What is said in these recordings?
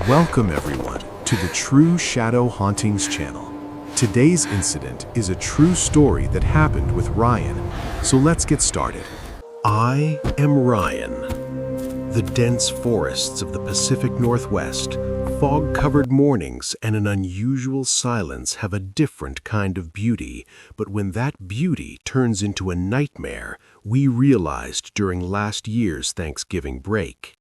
Welcome everyone to the True Shadow Hauntings channel. Today's incident is a true story that happened with Ryan, so let's get started. I am Ryan. The dense forests of the Pacific Northwest, fog-covered mornings, and an unusual silence have a different kind of beauty, but when that beauty turns into a nightmare, we realized during last year's Thanksgiving break.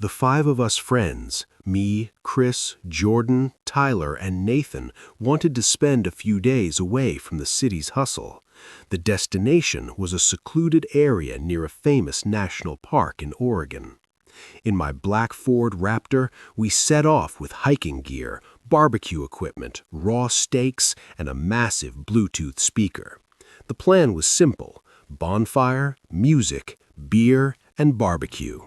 The five of us friends, me, Chris, Jordan, Tyler, and Nathan, wanted to spend a few days away from the city's hustle. The destination was a secluded area near a famous national park in Oregon. In my black Ford Raptor, we set off with hiking gear, barbecue equipment, raw steaks, and a massive Bluetooth speaker. The plan was simple: bonfire, music, beer, and barbecue.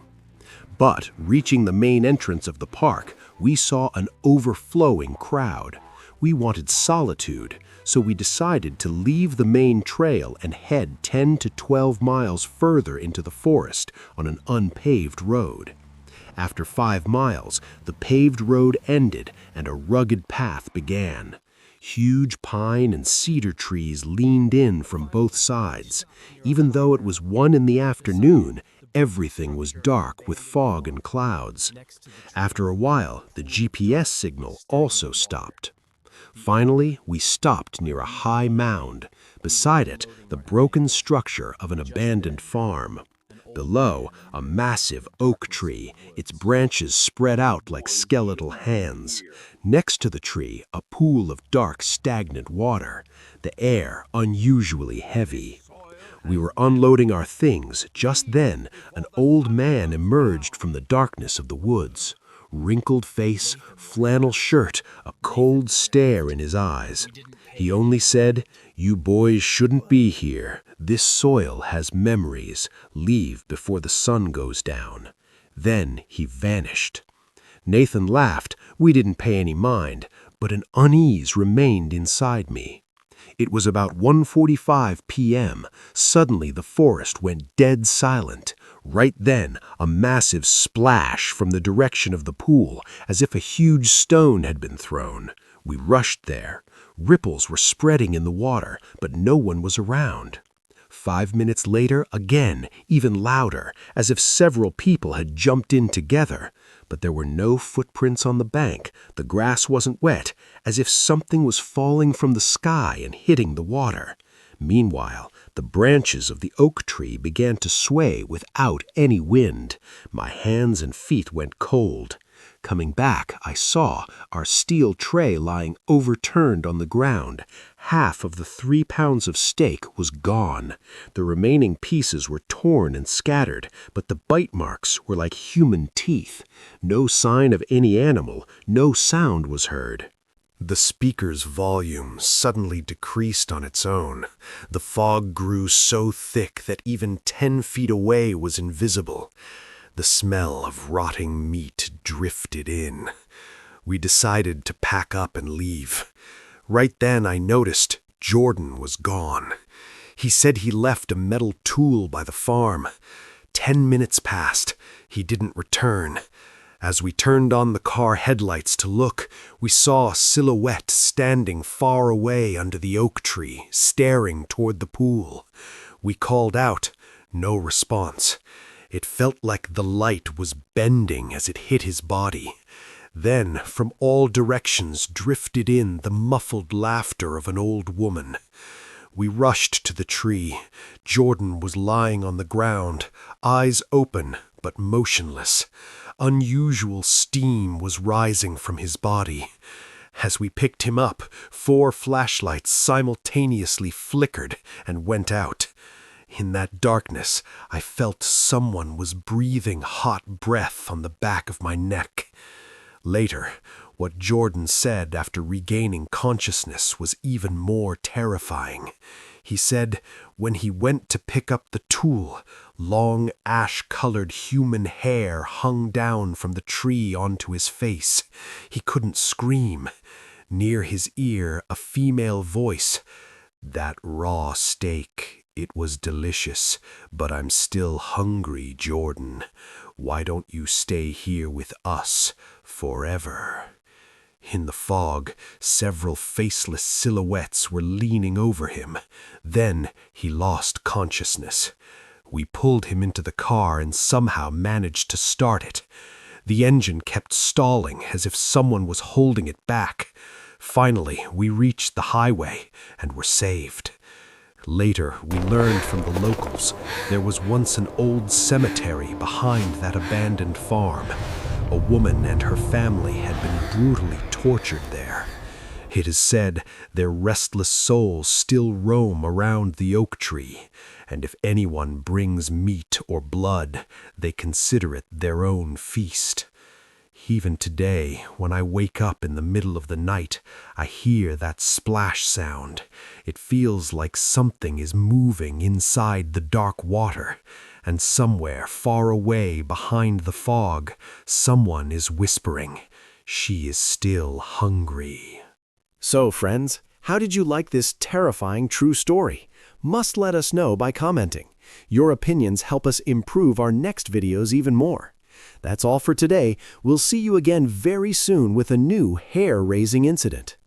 But reaching the main entrance of the park, we saw an overflowing crowd. We wanted solitude, so we decided to leave the main trail and head 10 to 12 miles further into the forest on an unpaved road. After 5 miles, the paved road ended and a rugged path began. Huge pine and cedar trees leaned in from both sides. Even though it was 1 in the afternoon, everything was dark with fog and clouds. After a while, the GPS signal also stopped. Finally, we stopped near a high mound. Beside it, the broken structure of an abandoned farm. Below, a massive oak tree, its branches spread out like skeletal hands. Next to the tree, a pool of dark, stagnant water, the air unusually heavy. We were unloading our things. Just then, an old man emerged from the darkness of the woods. Wrinkled face, flannel shirt, a cold stare in his eyes. He only said, "You boys shouldn't be here. This soil has memories. Leave before the sun goes down." Then he vanished. Nathan laughed. We didn't pay any mind, but an unease remained inside me. It was about 1:45 p.m. Suddenly the forest went dead silent. Right then, a massive splash from the direction of the pool, as if a huge stone had been thrown. We rushed there. Ripples were spreading in the water, but no one was around. 5 minutes later, again, even louder, as if several people had jumped in together. But there were no footprints on the bank. The grass wasn't wet, as if something was falling from the sky and hitting the water. Meanwhile, the branches of the oak tree began to sway without any wind. My hands and feet went cold. Coming back, I saw our steel tray lying overturned on the ground. Half of the 3 pounds of steak was gone. The remaining pieces were torn and scattered, but the bite marks were like human teeth. No sign of any animal, no sound was heard. The speaker's volume suddenly decreased on its own. The fog grew so thick that even 10 feet away was invisible. The smell of rotting meat drifted in. We decided to pack up and leave. Right then I noticed Jordan was gone. He said he left a metal tool by the farm. 10 minutes passed. He didn't return. As we turned on the car headlights to look, we saw a silhouette standing far away under the oak tree, staring toward the pool. We called out. No response. It felt like the light was bending as it hit his body. Then, from all directions drifted in the muffled laughter of an old woman. We rushed to the tree. Jordan was lying on the ground, eyes open but motionless. Unusual steam was rising from his body. As we picked him up, 4 flashlights simultaneously flickered and went out. In that darkness, I felt someone was breathing hot breath on the back of my neck. Later, what Jordan said after regaining consciousness was even more terrifying. He said when he went to pick up the tool, long ash-colored human hair hung down from the tree onto his face. He couldn't scream. Near his ear, a female voice, "That raw steak It was delicious, but I'm still hungry, Jordan. Why don't you stay here with us forever? In the fog, several faceless silhouettes were leaning over him. Then he lost consciousness. We pulled him into the car and somehow managed to start it. The engine kept stalling as if someone was holding it back. Finally, we reached the highway and were saved. Later, we learned from the locals there was once an old cemetery behind that abandoned farm. A woman and her family had been brutally tortured there. It is said their restless souls still roam around the oak tree, and if anyone brings meat or blood, they consider it their own feast. Even today, when I wake up in the middle of the night, I hear that splash sound. It feels like something is moving inside the dark water, and somewhere far away behind the fog, someone is whispering, "She is still hungry." So, friends, how did you like this terrifying true story? Must let us know by commenting. Your opinions help us improve our next videos even more. That's all for today. We'll see you again very soon with a new hair-raising incident.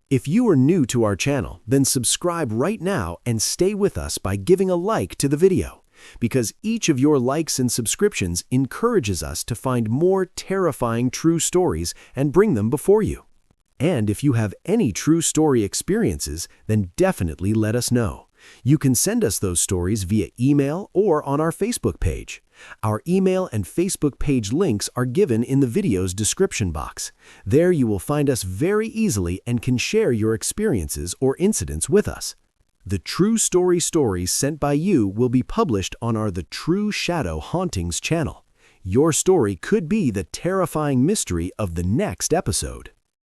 If you are new to our channel, then subscribe right now and stay with us by giving a like to the video, because each of your likes and subscriptions encourages us to find more terrifying true stories and bring them before you. And if you have any true story experiences, then definitely let us know. You can send us those stories via email or on our Facebook page. Our email and Facebook page links are given in the video's description box. There you will find us very easily and can share your experiences or incidents with us. The true story stories sent by you will be published on our The True Shadow Hauntings channel. Your story could be the terrifying mystery of the next episode.